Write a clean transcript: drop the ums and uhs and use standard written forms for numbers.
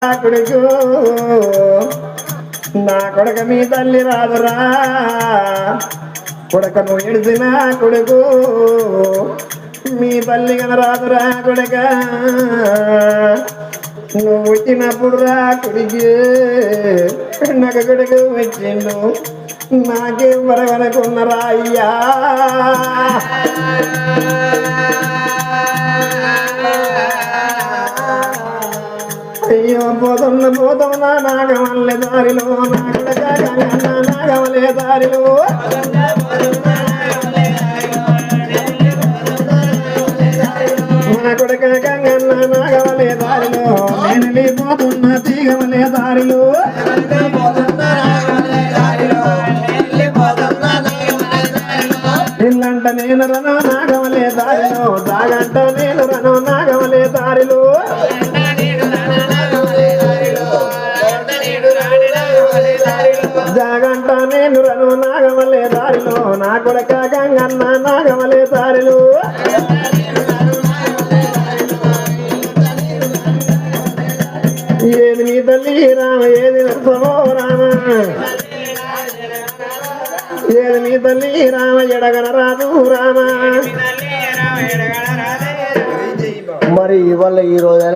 కొడుకు నా కొడుక మీ తల్లి రాదురా కొడుక నువ్వు ఎడిసిన కొడుకు మీ తల్లి కన రాదురా కొడుక నువ్వు పుట్టినప్పుడు రా కొడుకు నాకు కొడుకు వచ్చిండు నాకేం వరవనుకున్నరా అయ్యా అయ్యో పోతున్నా నాగమల్లె దారిలో నా కొడుక నాగమలే దారిలో నా కొడుక గంగన్న నాగమలే దారిలో నేను వెళ్ళిపోతున్నా తీగమలే దారిలో ఇల్లంట నేను రను నాగమలే దారిలో దాగంట నేను రను నాగమలే దారిలో జాగంట నేను రను నాగమలే దారిలో నా కొడుక గంగన్న నాగమలే దారిలో ఏది నీ తల్లి రామ ఏది నర్సమో రామ ఏది నీ తల్లి రామ ఎడగన రాదు రామ మరి ఇవాళ ఈ రోజు